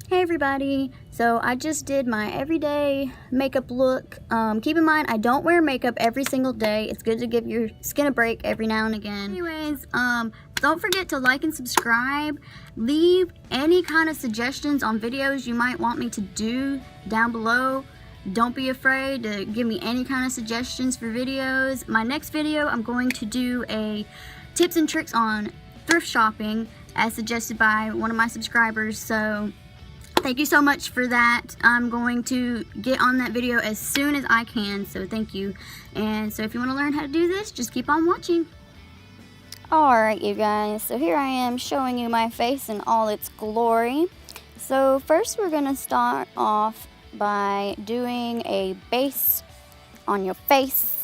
Hey everybody, so I just did my everyday makeup look. Keep in mind, I don't wear makeup every single day. It's good to give your skin a break every now and again. Anyways, don't forget to like and subscribe. Leave any kind of suggestions on videos you might want me to do down below. Don't be afraid to give me any kind of suggestions for videos. My next video, I'm going to do a tips and tricks on thrift shopping as suggested by one of my subscribers, so thank you so much for that. I'm going to get on that video as soon as I can, so thank you. And so if you want to learn how to do this, just keep on watching. Alright you guys, so here I am showing you my face in all its glory. So first we're going to start off by doing a base on your face.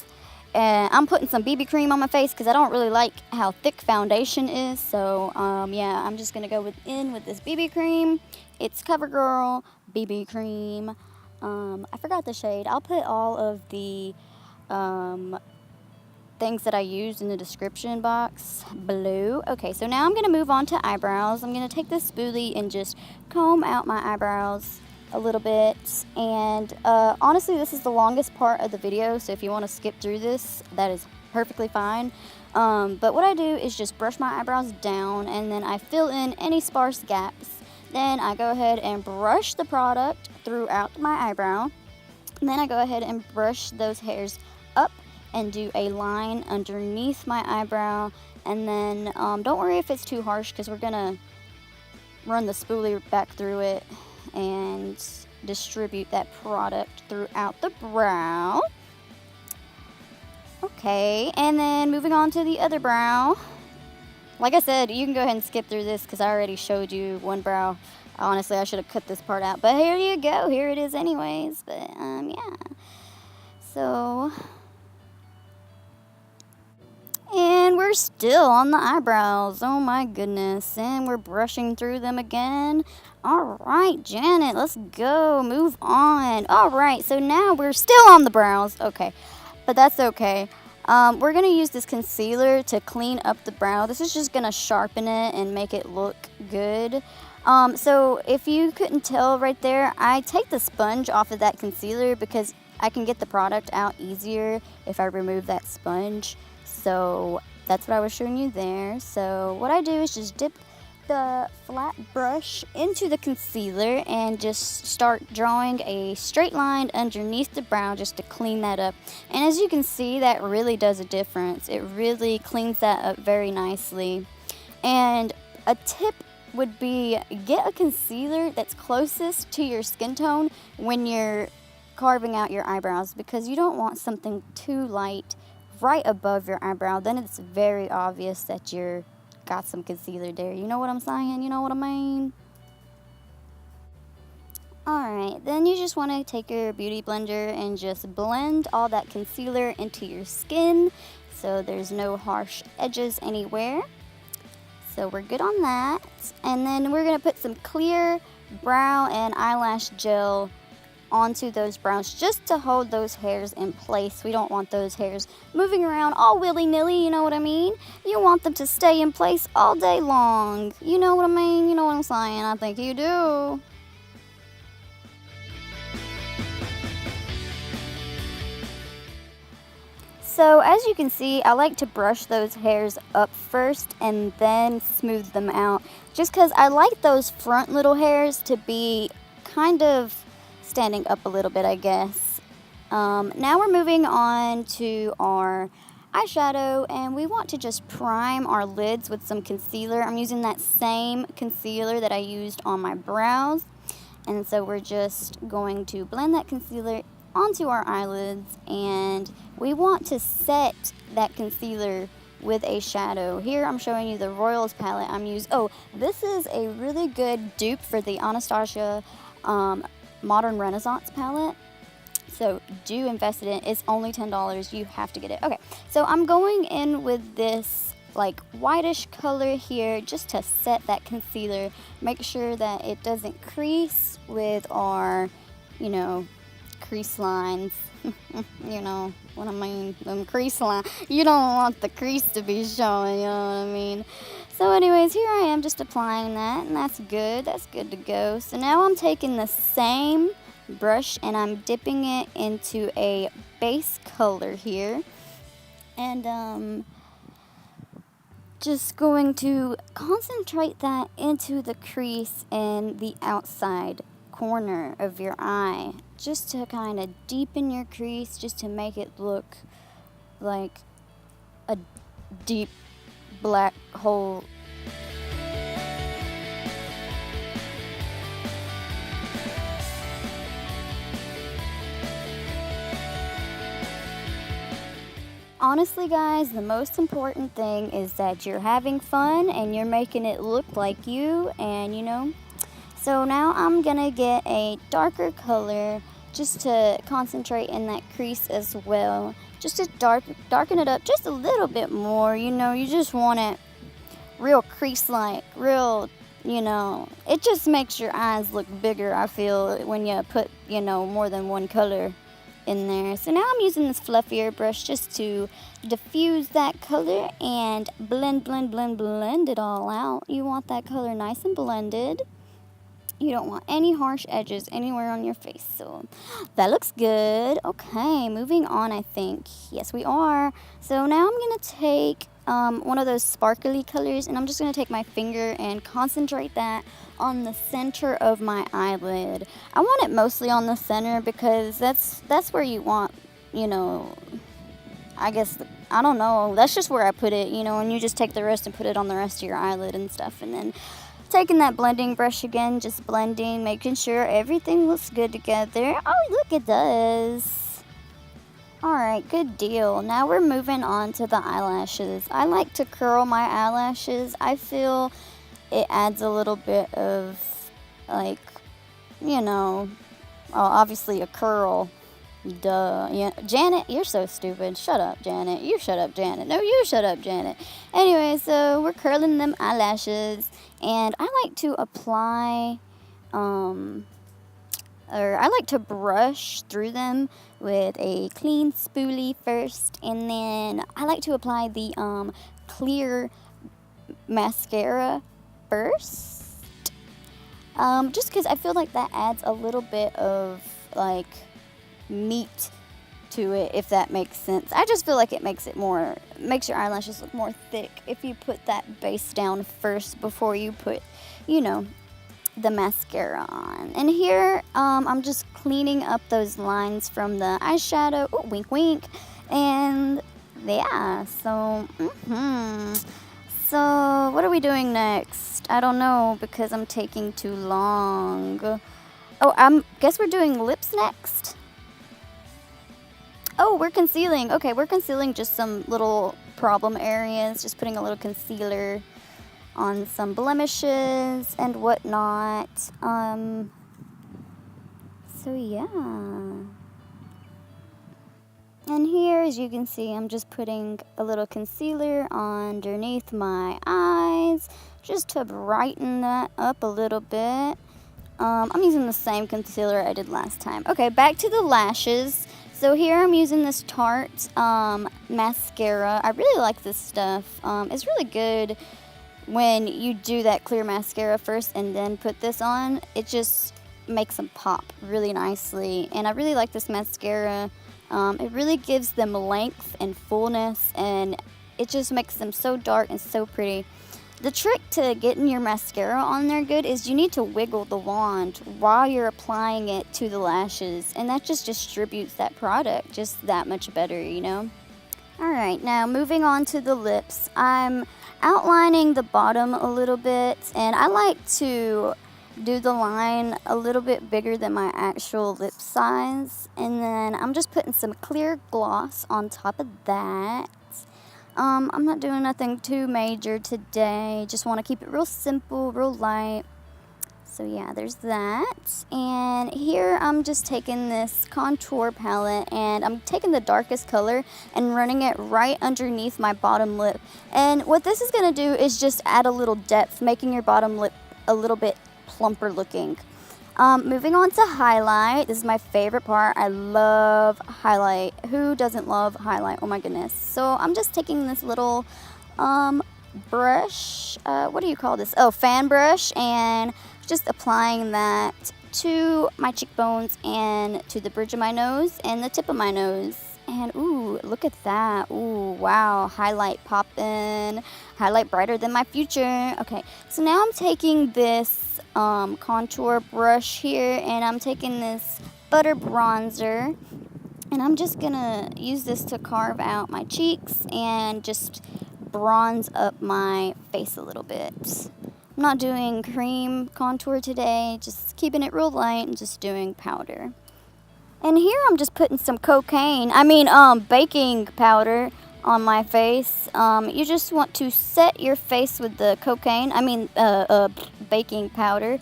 And I'm putting some BB cream on my face because I don't really like how thick foundation is. So, yeah, I'm just going to go in with this BB cream. It's Covergirl BB cream. I forgot the shade. I'll put all of the things that I used in the description box below. Okay, so now I'm going to move on to eyebrows. I'm going to take this spoolie and just comb out my eyebrows a little bit, and honestly this is the longest part of the video, so if you want to skip through this, that is perfectly fine. But what I do is just brush my eyebrows down, and then I fill in any sparse gaps. Then I go ahead and brush the product throughout my eyebrow, and then I go ahead and brush those hairs up and do a line underneath my eyebrow. And then don't worry if it's too harsh, because we're gonna run the spoolie back through it and distribute that product throughout the brow. Okay, and then moving on to the other brow. Like I said, you can go ahead and skip through this because I already showed you one brow. Honestly, I should have cut this part out, but here you go. Here it is anyways. But yeah. So, and we're still on the eyebrows. Oh my goodness. And we're brushing through them again. Alright, Janet, let's go. Move on. Alright, so now we're still on the brows. Okay, but that's okay. We're going to use this concealer to clean up the brow. This is just going to sharpen it and make it look good. So if you couldn't tell right there, I take the sponge off of that concealer because I can get the product out easier if I remove that sponge. So that's what I was showing you there. So what I do is just dip the flat brush into the concealer and just start drawing a straight line underneath the brow just to clean that up. And as you can see, that really does a difference. It really cleans that up very nicely. And a tip would be get a concealer that's closest to your skin tone when you're carving out your eyebrows, because you don't want something too light right above your eyebrow. Then it's very obvious that you're got some concealer there. You know what I'm saying? You know what I mean? Alright, then you just want to take your beauty blender and just blend all that concealer into your skin so there's no harsh edges anywhere. So we're good on that. And then we're going to put some clear brow and eyelash gel onto those brows just to hold those hairs in place. We don't want those hairs moving around all willy-nilly, you know what I mean? You want them to stay in place all day long. You know what I mean? You know what I'm saying? I think you do. So as you can see, I like to brush those hairs up first and then smooth them out, just because I like those front little hairs to be kind of standing up a little bit, I guess. Now we're moving on to our eyeshadow, and we want to just prime our lids with some concealer. I'm using that same concealer that I used on my brows, and so we're just going to blend that concealer onto our eyelids, and we want to set that concealer with a shadow. Here I'm showing you the Royals palette I'm using. Oh, this is a really good dupe for the Anastasia Modern Renaissance palette, so do invest in it. It's only $10. You have to get it. Okay, so I'm going in with this like whitish color here just to set that concealer. Make sure that it doesn't crease with our, you know, crease lines. You know what I mean, them crease lines. You don't want the crease to be showing, you know what I mean? So anyways, here I am just applying that, and that's good. That's good to go. So now I'm taking the same brush and I'm dipping it into a base color here. And just going to concentrate that into the crease and the outside corner of your eye, just to kind of deepen your crease, just to make it look like a deep black hole. Honestly, guys, the most important thing is that you're having fun and you're making it look like you, and So now I'm gonna get a darker color just to concentrate in that crease as well. Just to darken it up just a little bit more, you just want it real crease-like, real, it just makes your eyes look bigger, I feel, when you put, more than one color in there. So now I'm using this fluffier brush just to diffuse that color and blend it all out. You want that color nice and blended. You don't want any harsh edges anywhere on your face. So that looks good. Okay, moving on, I think. Yes, we are. So now I'm going to take one of those sparkly colors, and I'm just going to take my finger and concentrate that on the center of my eyelid. I want it mostly on the center because that's where you want, I guess, I don't know. That's just where I put it, and you just take the rest and put it on the rest of your eyelid and stuff. And then taking that blending brush again, just blending, making sure everything looks good together. Oh, look, it does. Alright, good deal. Now we're moving on to the eyelashes. I like to curl my eyelashes. I feel it adds a little bit of, obviously a curl. Duh. Yeah. Janet, you're so stupid. Shut up, Janet. You shut up, Janet. No, you shut up, Janet. Anyway, so we're curling them eyelashes, and I like to apply, I like to brush through them with a clean spoolie first, and then I like to apply the clear mascara first, just because I feel like that adds a little bit of meat to it, if that makes sense. I just feel like it makes your eyelashes look more thick if you put that base down first before you put, the mascara on. And here, I'm just cleaning up those lines from the eyeshadow. Oh, wink, wink. And yeah, so, So, what are we doing next? I don't know, because I'm taking too long. Oh, guess we're doing lips next. Oh, we're concealing. Okay, we're concealing just some little problem areas. Just putting a little concealer on some blemishes and whatnot. So yeah. And here, as you can see, I'm just putting a little concealer underneath my eyes just to brighten that up a little bit. I'm using the same concealer I did last time. Okay, back to the lashes. So here I'm using this Tart mascara. I really like this stuff. It's really good when you do that clear mascara first and then put this on. It just makes them pop really nicely. And I really like this mascara. It really gives them length and fullness, and it just makes them so dark and so pretty. The trick to getting your mascara on there good is you need to wiggle the wand while you're applying it to the lashes, and that just distributes that product just that much better, Alright, now moving on to the lips. I'm outlining the bottom a little bit, and I like to do the line a little bit bigger than my actual lip size, and then I'm just putting some clear gloss on top of that. I'm not doing nothing too major today, just want to keep it real simple, real light. So yeah, there's that. And here I'm just taking this contour palette, and I'm taking the darkest color and running it right underneath my bottom lip. And what this is going to do is just add a little depth, making your bottom lip a little bit plumper looking. Moving on to highlight. This is my favorite part. I love highlight. Who doesn't love highlight? Oh my goodness. So I'm just taking this little brush. What do you call this? Oh, fan brush, and just applying that to my cheekbones and to the bridge of my nose and the tip of my nose. And ooh, look at that. Ooh, wow, highlight poppin', highlight brighter than my future. Okay, so now I'm taking this contour brush here, and I'm taking this butter bronzer, and I'm just gonna use this to carve out my cheeks and just bronze up my face a little bit. I'm not doing cream contour today, just keeping it real light and just doing powder. And here I'm just putting some baking powder on my face. You just want to set your face with the baking powder.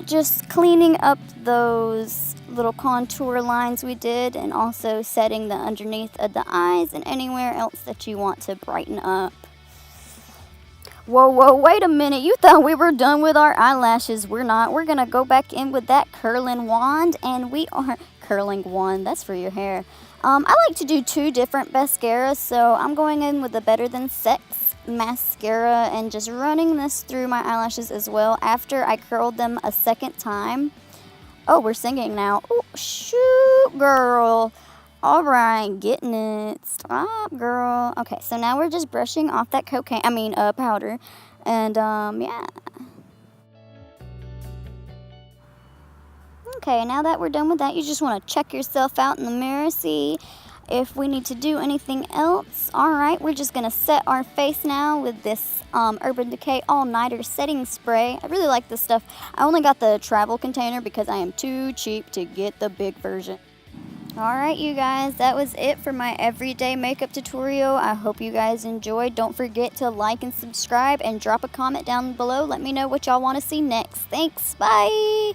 Just cleaning up those little contour lines we did, and also setting the underneath of the eyes and anywhere else that you want to brighten up. Whoa, wait a minute. You thought we were done with our eyelashes. We're not. We're going to go back in with that curling wand, and we are curling wand. That's for your hair. I like to do 2 different mascaras, so I'm going in with the Better Than Sex mascara and just running this through my eyelashes as well after I curled them a second time. Oh, we're singing now. Oh, shoot, girl. All right, getting it. Stop, girl. Okay, so now we're just brushing off that powder. And, yeah. Okay, now that we're done with that, you just want to check yourself out in the mirror, see if we need to do anything else. All right, we're just going to set our face now with this Urban Decay All Nighter Setting Spray. I really like this stuff. I only got the travel container because I am too cheap to get the big version. Alright, you guys, that was it for my everyday makeup tutorial. I hope you guys enjoyed. Don't forget to like and subscribe and drop a comment down below. Let me know what y'all want to see next. Thanks. Bye.